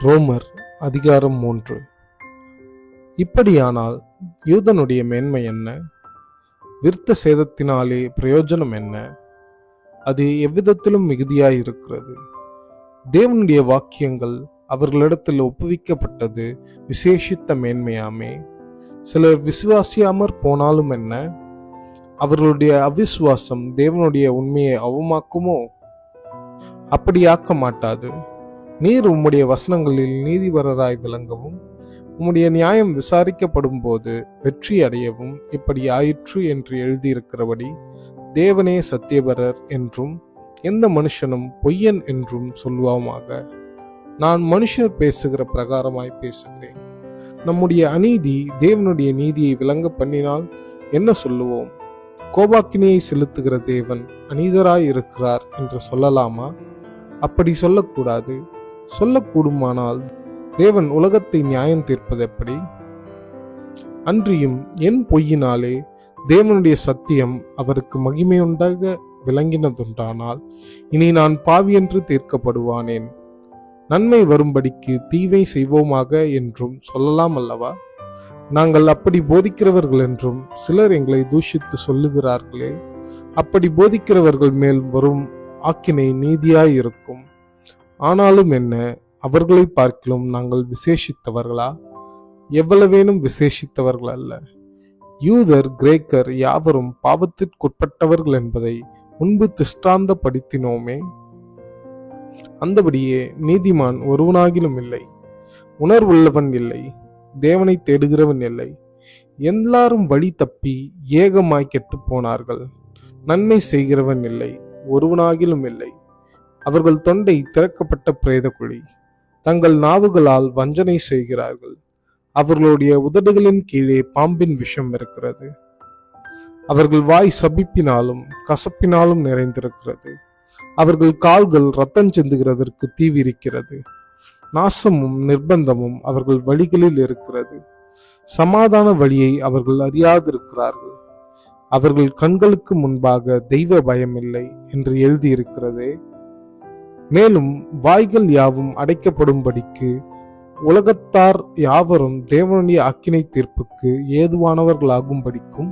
ரோமர் அதிகாரம் 3. இப்படியானால் யூதனுடைய மேன்மை என்ன? விருத்த சேதத்தினாலே பிரயோஜனம் என்ன? அது எவ்விதத்திலும் மிகுதியாயிருக்கிறது. தேவனுடைய வாக்கியங்கள் அவர்களிடத்தில் ஒப்புவிக்கப்பட்டது விசேஷித்த மேன்மையாமே. சிலர் விசுவாசியாமற் போனாலும் என்ன? அவர்களுடைய அவிசுவாசம் தேவனுடைய உண்மையை அவமாக்குமோ? அப்படியாக்க மாட்டாது. நீர் உம்முடைய வசனங்களில் நீதிபரராய் விளங்கவும் உம்முடைய நியாயம் விசாரிக்கப்படும் போது வெற்றி அடையவும் இப்படி ஆயிற்று என்று எழுதியிருக்கிறபடி தேவனே சத்தியபரர் என்றும் எந்த மனுஷனும் பொய்யன் என்றும் சொல்லுவோமாக. நான் மனுஷர் பேசுகிற பிரகாரமாய் பேசுகிறேன். நம்முடைய அநீதி தேவனுடைய நீதியை விளங்க பண்ணினால் என்ன சொல்லுவோம்? கோபாக்கினியை செலுத்துகிற தேவன் அநீதராய் இருக்கிறார் என்று சொல்லலாமா? அப்படி சொல்லக்கூடாது. சொல்லக்கூடுமானால் தேவன் உலகத்தை நியாயம் தீர்ப்பது எப்படி? அன்றியும் என் பொய்யினாலே தேவனுடைய சத்தியம் அவருக்கு மகிமையுண்டாக விளங்கினதுண்டானால் இனி நான் பாவியென்று தீர்க்கப்படுவானேன். நன்மை வரும்படிக்கு தீவை செய்வோமாக என்றும் சொல்லலாம் அல்லவா? நாங்கள் அப்படி போதிக்கிறவர்கள் என்றும் சிலர் எங்களை தூஷித்து சொல்லுகிறார்களே, அப்படி போதிக்கிறவர்கள் மேல் வரும் ஆக்கினை நீதியாயிருக்கும். ஆனாலும் என்ன, அவர்களை பார்க்கிலும் நாங்கள் விசேஷித்தவர்களா? எவ்வளவேனும் விசேஷித்தவர்கள் அல்ல. யூதர் கிரேக்கர் யாவரும் பாவத்திற்குட்பட்டவர்கள் என்பதை முன்பு திஷ்டாந்தப்படுத்தினோமே. அந்தபடியே நீதிமான் ஒருவனாகிலும் இல்லை, உணர்வுள்ளவன் இல்லை, தேவனை தேடுகிறவன் இல்லை. எல்லாரும் வழி தப்பி ஏகமாய் கெட்டு போனார்கள். நன்மை செய்கிறவன் இல்லை, ஒருவனாகிலும் இல்லை. அவர்கள் தொண்டை திறக்கப்பட்ட பிரேத குழி. தங்கள் நாவுகளால் வஞ்சனை செய்கிறார்கள். அவர்களுடைய உதடுகளின் கீழே பாம்பின் விஷம் இருக்கிறது. அவர்கள் வாய் சபிப்பினாலும் கசப்பினாலும் நிறைந்திருக்கிறது. அவர்கள் கால்கள் இரத்தம் சிந்துகிறதற்கு தீவிரிக்கிறது. நாசமும் நிர்பந்தமும் அவர்கள் வழிகளில் இருக்கிறது. சமாதான வழியை அவர்கள் அறியாதிருக்கிறார்கள். அவர்கள் கண்களுக்கு முன்பாக தெய்வ பயமில்லை என்று எழுதியிருக்கிறதே. மேலும் வாய்கள் யாவும் அடைக்கப்படும்படிக்கு உலகத்தார் யாவரும் தேவனுடைய அக்கினை தீர்ப்புக்கு ஏதுவானவர்களாகும்படிக்கும்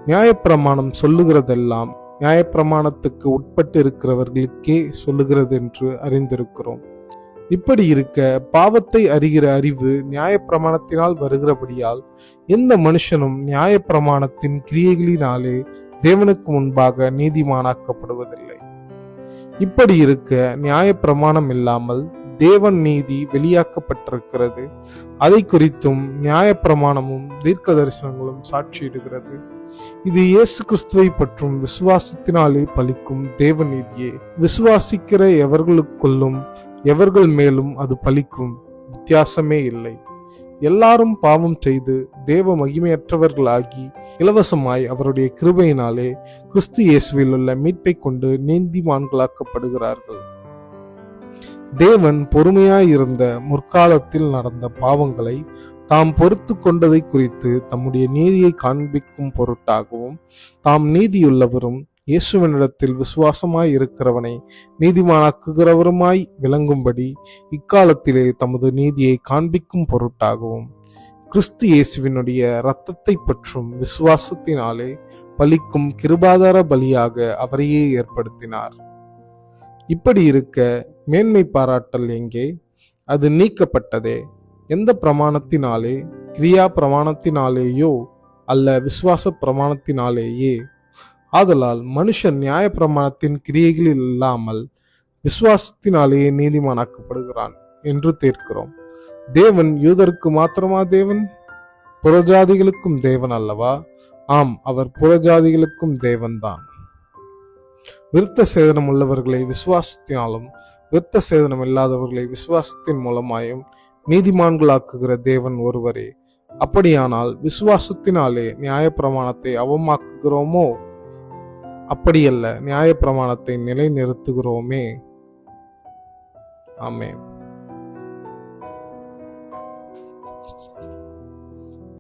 நியாயப்பிரமாணம் சொல்லுகிறதெல்லாம் நியாயப்பிரமாணத்துக்கு உட்பட்டு இருக்கிறவர்களுக்கே சொல்லுகிறது என்று அறிந்திருக்கிறோம். இப்படி இருக்க பாவத்தை அறிகிற அறிவு நியாயப்பிரமாணத்தினால் வருகிறபடியால் எந்த மனுஷனும் நியாயப்பிரமாணத்தின் கிரியைகளினாலே தேவனுக்கு முன்பாக நீதிமானாக்கப்படுவதில்லை. இப்படி இருக்க நியாயப்பிரமாணம் இல்லாமல் தேவன் நீதி வெளியாக்கப்பட்டிருக்கிறது. அதை குறித்தும் நியாயப்பிரமாணமும் தீர்க்க தரிசனங்களும் சாட்சியிடுகிறது. இது இயேசு கிறிஸ்துவை பற்றும் விசுவாசத்தினாலே பலிக்கும் தேவ நீதியே. விசுவாசிக்கிற எவர்களுக்குள்ளும் எவர்கள் மேலும் அது பலிக்கும், வித்தியாசமே இல்லை. எல்லாரும் பாவம் செய்து தேவ மகிமையற்றவர்களாகி இலவசமாய் அவருடைய கிருபையினாலே கிறிஸ்து இயேசுவில் உள்ள மீட்பை கொண்டு நீதிமான்களாக்கப்படுகிறார்கள். தேவன் பொறுமையாயிருந்த முற்காலத்தில் நடந்த பாவங்களை தாம் பொறுத்து கொண்டதை குறித்து தம்முடைய நீதியை காண்பிக்கும் பொருட்டாகவும் தாம் நீதியுள்ளவரும் இயேசுவனிடத்தில் விசுவாசமாய் இருக்கிறவனை நீதிமானாக்குகிறவருமாய் விளங்கும்படி இக்காலத்திலே தமது நீதியை காண்பிக்கும் பொருட்டாகவும் கிறிஸ்து இயேசுவினுடைய இரத்தத்தை பற்றும் விசுவாசத்தினாலே பலிக்கும் கிருபாதார பலியாக அவரையே ஏற்படுத்தினார். இப்படி இருக்க மேன்மை பாராட்டல் எங்கே? அது நீக்கப்பட்டதே. எந்த பிரமாணத்தினாலே? கிரியா பிரமாணத்தினாலேயோ அல்ல, விசுவாச பிரமாணத்தினாலேயே. ஆதலால் மனுஷன் நியாய பிரமாணத்தின் கிரியைகளில் இல்லாமல் விசுவாசத்தினாலேயே நீதிமானாக்கப்படுகிறான் என்று தீர்க்கிறோம். தேவன் யூதருக்கு மாத்திரமா தேவன்? புறஜாதிகளுக்கும் தேவன் அல்லவா? ஆம், அவர் புறஜாதிகளுக்கும் தேவன்தான். விருத்த சேதனம் உள்ளவர்களை விசுவாசத்தினாலும் விருத்த சேதனம் இல்லாதவர்களை விசுவாசத்தின் மூலமாயும் நீதிமான்களாக்குகிற தேவன் ஒருவரே. அப்படியானால் விசுவாசத்தினாலே நியாயப்பிரமாணத்தை அவமாக்குகிறோமோ? அப்படியல்ல, நியாயப்பிரமாணத்தை நிலைநிறுத்துகிறோமே. ஆமென்.